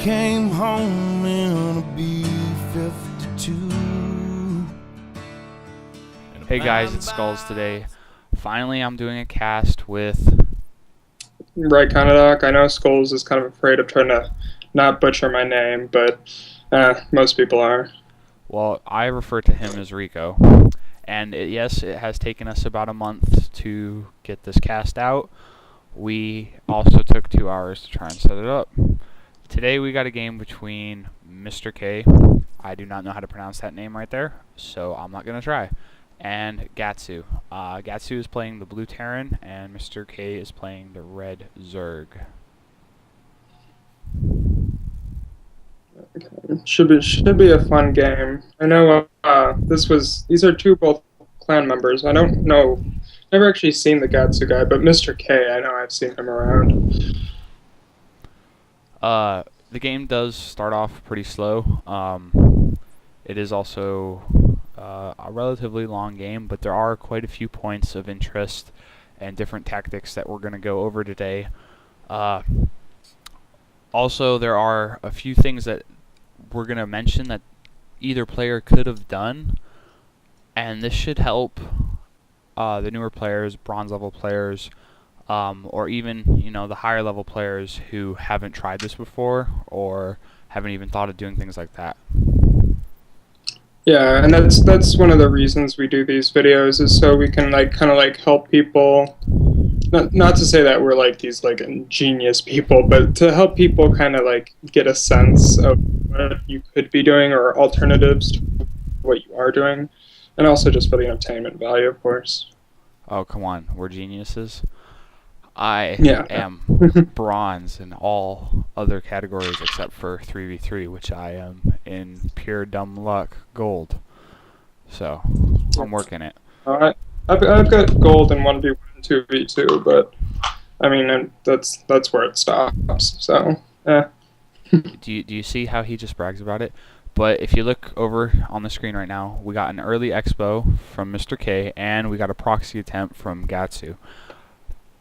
came home in a B-52. Hey guys, it's Skulls today. Finally, I'm doing a cast with Riconidoc. I know Skulls is kind of afraid of trying to not butcher my name, but most people are. well, I refer to him as Rico. And yes, it has taken us about a month to get this cast out. We also took 2 hours to try and set it up. Today we got a game between Mr. K. I do not know how to pronounce that name right there, so I'm not going to try. And Gatsu. Gatsu is playing the Blue Terran, and Mr. K is playing the Red Zerg. Should be a fun game. I know these are both clan members. I don't know, never actually seen the Gatsu guy, but Mr. K, I know I've seen him around. The game does start off pretty slow. It is also a relatively long game, but there are quite a few points of interest and different tactics that we're going to go over today. Also, there are a few things that we're going to mention that either player could have done, and this should help the newer players, bronze level players, or even the higher level players who haven't tried this before or haven't even thought of doing things like that. Yeah, and that's one of the reasons we do these videos, is so we can kind of help people. Not to say that we're these ingenious people, but to help people kind of get a sense of what you could be doing or alternatives to what you are doing, and also just for the entertainment value, of course. Oh, come on, we're geniuses. I Yeah. am bronze in all other categories except for 3v3, which I am in pure dumb luck gold. So I'm working it. I've got gold in 1v1 and 2v2, but I mean that's where it stops. So yeah. Do you see how he just brags about it? But if you look over on the screen right now, we got an early expo from Mr. K, and we got a proxy attempt from Gatsu.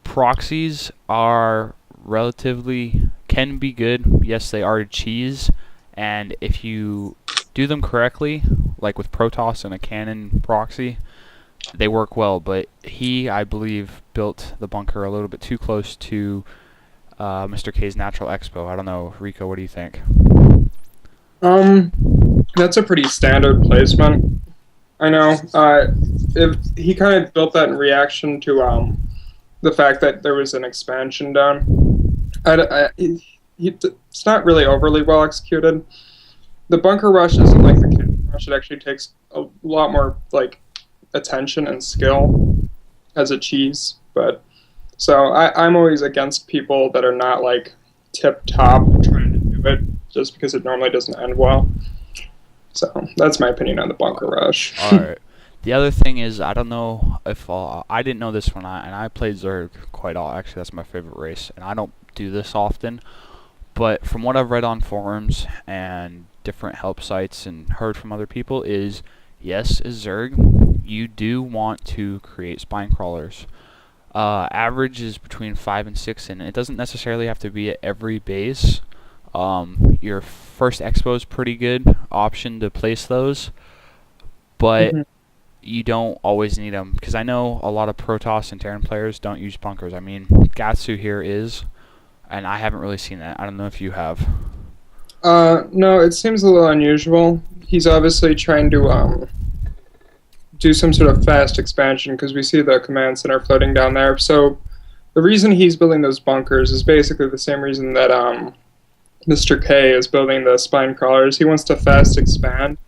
Proxies are can be good. Yes, they are cheese, and if you do them correctly, like with Protoss and a cannon proxy, they work well. But he, I believe, built the bunker a little bit too close to Mr. K's natural expo. I don't know, Rico, what do you think? That's a pretty standard placement. I know. If he kind of built that in reaction to the fact that there was an expansion done. It's not really overly well executed. The bunker rush isn't like the cannon rush. It actually takes a lot more attention and skill as a cheese. But so I'm always against people that are not tip top trying to do it just because it normally doesn't end well. So that's my opinion on the bunker rush. All right. The other thing is, I don't know if I didn't know this when I played Zerg quite a lot. Actually, that's my favorite race, and I don't do this often. But from what I've read on forums and different help sites and heard from other people is, yes, as Zerg, you do want to create spine crawlers. Average is between 5 and 6, and it doesn't necessarily have to be at every base. Your first expo is pretty good option to place those, but you don't always need them, because I know a lot of Protoss and Terran players don't use bunkers. I mean, Gatsu here is, and I haven't really seen that. I don't know if you have. No, it seems a little unusual. He's obviously trying to do some sort of fast expansion, because we see the command center floating down there. So the reason he's building those bunkers is basically the same reason that Mr. K is building the spine crawlers. He wants to fast expand,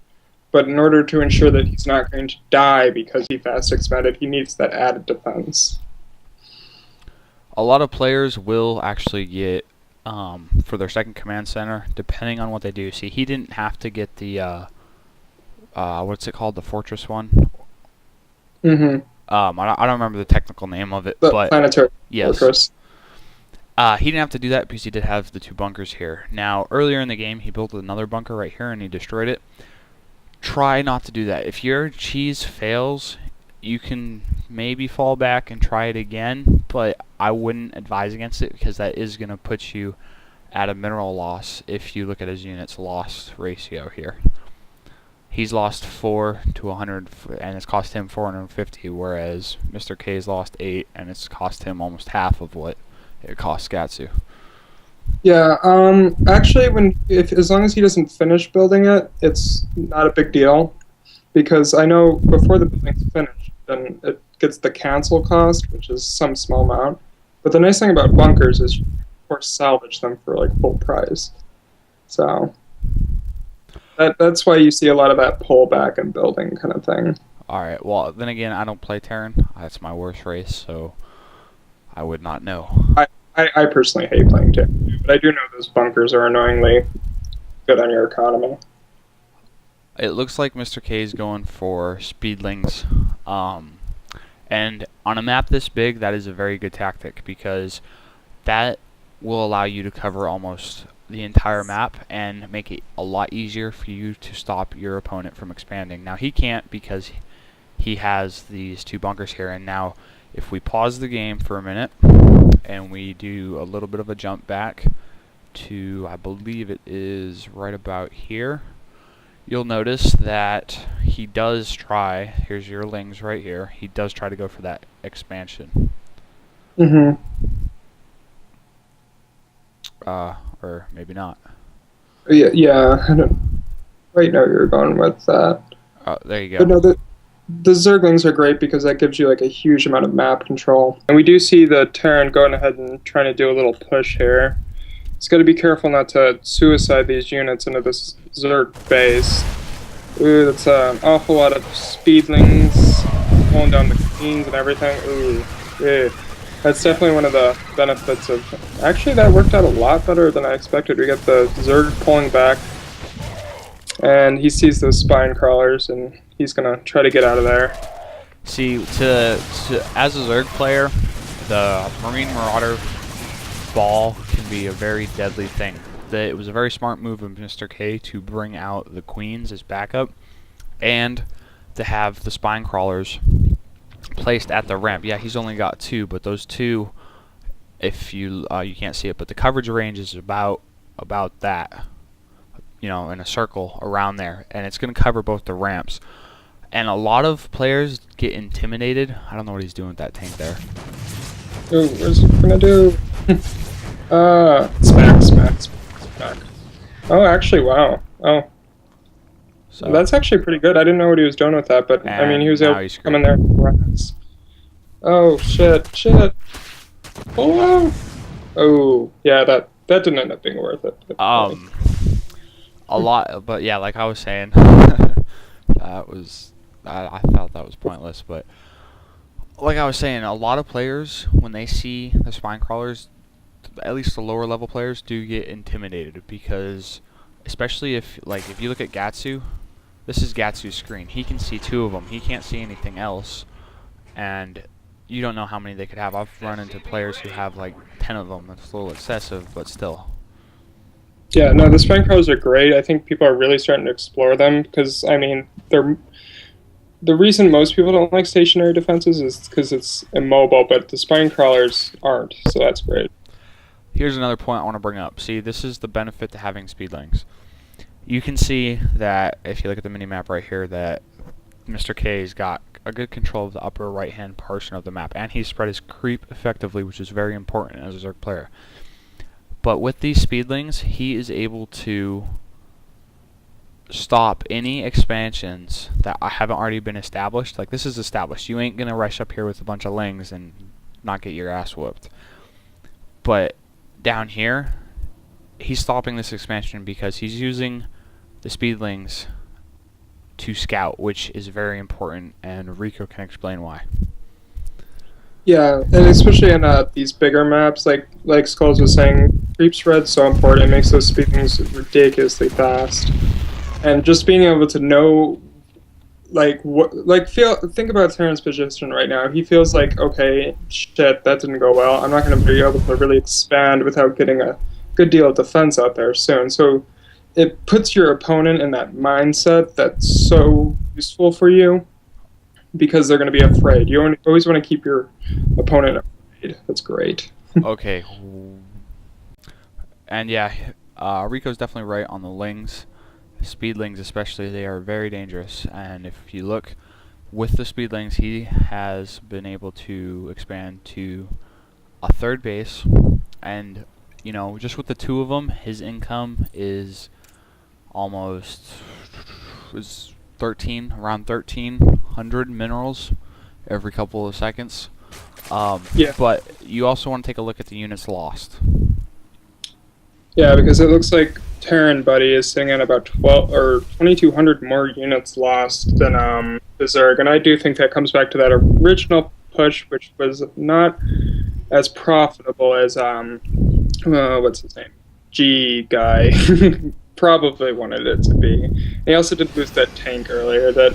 but in order to ensure that he's not going to die because he fast expanded, he needs that added defense. A lot of players will actually get, for their second command center, depending on what they do. See, he didn't have to get the, what's it called, the fortress one? I don't remember the technical name of it, but planetary fortress. He didn't have to do that because he did have the 2 bunkers here. Now, earlier in the game, he built another bunker right here, and he destroyed it. Try not to do that. If your cheese fails, you can maybe fall back and try it again, but I wouldn't advise against it, because that is going to put you at a mineral loss if you look at his unit's loss ratio here. He's lost 4 to 100, and it's cost him 450, whereas Mr. K's lost 8, and it's cost him almost half of what it cost Gatsu. Yeah, actually, as long as he doesn't finish building it, it's not a big deal, because I know before the building's finished, then it gets the cancel cost, which is some small amount. But the nice thing about bunkers is you can, of course, salvage them for like full price. So that's why you see a lot of that pullback and building kind of thing. All right. Well, then again, I don't play Terran. That's my worst race, so I would not know. I personally hate playing Terran, but I do know those bunkers are annoyingly good on your economy. It looks like Mr. K is going for speedlings. And on a map this big, that is a very good tactic, because that will allow you to cover almost the entire map and make it a lot easier for you to stop your opponent from expanding. Now, he can't because he has these 2 bunkers here, and now if we pause the game for a minute and we do a little bit of a jump back to, I believe it is right about here, you'll notice that he does try, here's your lings right here, he does try to go for that expansion. Mm-hmm. Or maybe not. Yeah, I don't quite know where you're going with that. Oh, there you go. But no, the Zerglings are great because that gives you like a huge amount of map control. And we do see the Terran going ahead and trying to do a little push here. He's got to be careful not to suicide these units into this Zerg base. Ooh, that's an awful lot of speedlings pulling down the queens and everything. Ooh, yeah. That's definitely one of the benefits of... Actually, that worked out a lot better than I expected. We got the Zerg pulling back, and he sees those spine crawlers, and he's going to try to get out of there. See, as a Zerg player, the Marine Marauder ball can be a very deadly thing. It was a very smart move of Mr. K to bring out the queens as backup, and to have the spine crawlers placed at the ramp. Yeah, he's only got 2, but those 2, if you can't see it, but the coverage range is about that, you know, in a circle around there, and it's going to cover both the ramps. And a lot of players get intimidated. I don't know what he's doing with that tank there. Ooh, what's he gonna do? Smack. Oh, actually, wow. Oh. So that's actually pretty good. I didn't know what he was doing with that, but I mean, he was able to come in there and grass. Oh, shit. Oh, yeah, that didn't end up being worth it. A lot, but yeah, like I was saying, I felt that was pointless, but like I was saying, a lot of players, when they see the spine crawlers, at least the lower level players, do get intimidated, because especially if you look at Gatsu, this is Gatsu's screen. He can see 2 of them. He can't see anything else, and you don't know how many they could have. I've run into players who have like 10 of them. That's a little excessive, but still. Yeah, no, the spine crawlers are great. I think people are really starting to explore them because, I mean, the reason most people don't like stationary defenses is because it's immobile, but the spine crawlers aren't, so that's great. Here's another point I want to bring up. See, this is the benefit to having speedlings. You can see that if you look at the mini-map right here that Mr. K's got a good control of the upper right-hand portion of the map, and he spread his creep effectively, which is very important as a Zerg player. But with these speedlings, he is able to stop any expansions that haven't already been established. Like, this is established. You ain't going to rush up here with a bunch of lings and not get your ass whooped. But down here, he's stopping this expansion because he's using the speedlings to scout, which is very important, and Rico can explain why. Yeah, and especially in these bigger maps, like Skulls was saying, creep spread's so important. It makes those speedlings ridiculously fast, and just being able to know, think about Terran's position right now. He feels like, okay, shit, that didn't go well. I'm not going to be able to really expand without getting a good deal of defense out there soon. So it puts your opponent in that mindset that's so useful for you because they're going to be afraid. You always want to keep your opponent afraid. That's great. Okay. And yeah, Rico's definitely right on the lings. Speedlings especially, they are very dangerous. And if you look with the speedlings, he has been able to expand to a third base. And, you know, just with the two of them, his income is almost around 1,300 minerals every couple of seconds. Yeah. But you also want to take a look at the units lost. Yeah, because it looks like Terran Buddy is sitting at about 12 or 2,200 more units lost than the Zerg, and I do think that comes back to that original push, which was not as profitable as what's his name, G guy probably wanted it to be. He also did lose that tank earlier. That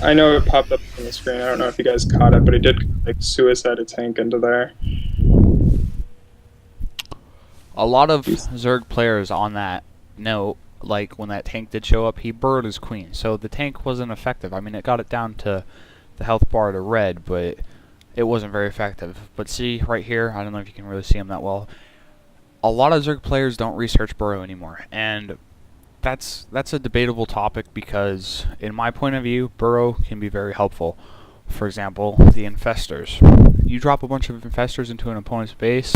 I know it popped up on the screen. I don't know if you guys caught it, but he did like suicide a tank into there. A lot of Zerg players on that note, like when that tank did show up, he burrowed his queen. So the tank wasn't effective. I mean, it got it down to the health bar to red, but it wasn't very effective. But see, right here, I don't know if you can really see him that well. A lot of Zerg players don't research burrow anymore. And that's a debatable topic because, in my point of view, burrow can be very helpful. For example, the infestors. You drop a bunch of infestors into an opponent's base,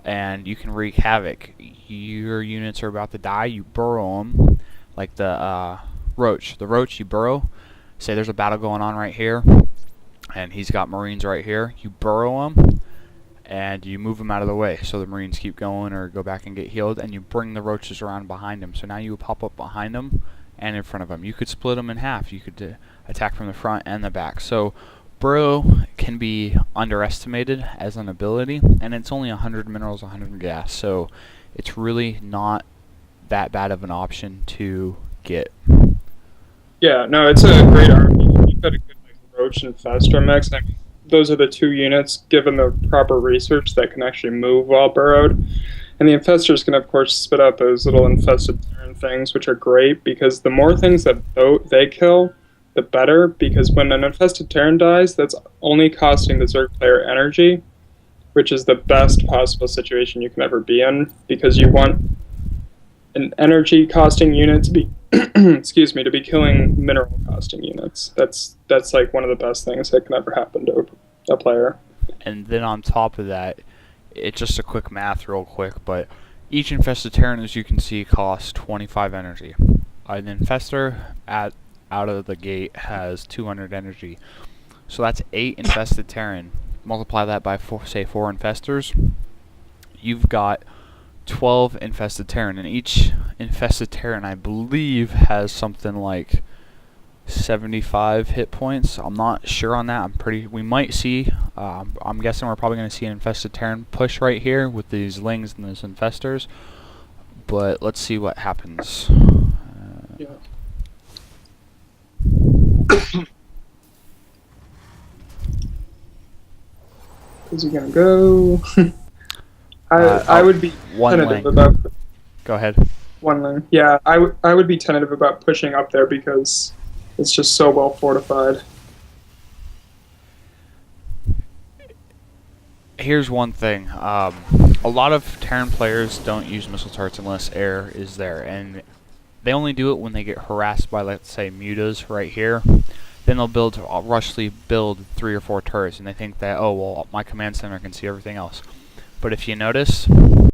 and you can wreak havoc. Your units are about to die, you burrow them, like the roach. The roach, you burrow. Say there's a battle going on right here, and he's got marines right here. You burrow them, and you move them out of the way so the marines keep going or go back and get healed, and you bring the roaches around behind them. So now you pop up behind them and in front of them. You could split them in half. You could attack from the front and the back. So burrow can be underestimated as an ability, and it's only 100 minerals, 100 gas, so it's really not that bad of an option to get. Yeah, no, it's a great army. You've got a good like, roach and fester mix. I mean, those are the two units, given the proper research, that can actually move while burrowed. And the infestors can, of course, spit out those little infested Terran things, which are great, because the more things that they kill, the better, because when an infested Terran dies, that's only costing the Zerg player energy, which is the best possible situation you can ever be in, because you want an energy costing unit to be excuse me, to be killing mineral costing units. That's like one of the best things that can ever happen to a player. And then on top of that, it's just a quick math real quick, but each infested Terran, as you can see, costs 25 energy. An infestor out of the gate has 200 energy. So that's 8 infested Terran. Multiply that by, say, 4 infestors. You've got 12 infested Terran, and each infested Terran, I believe, has something like 75 hit points. I'm not sure on that. We might see, I'm guessing we're probably going to see an infested Terran push right here with these lings and these infestors. But let's see what happens. Yeah. Is he gonna go? I would be tentative about. Go ahead. One lane. Yeah, I would be tentative about pushing up there because it's just so well fortified. Here's one thing. A lot of Terran players don't use missile turrets unless air is there, and they only do it when they get harassed by, let's say, mutas right here. Then they'll rushly build 3 or 4 turrets, and they think that, oh, well, my command center can see everything else. But if you notice,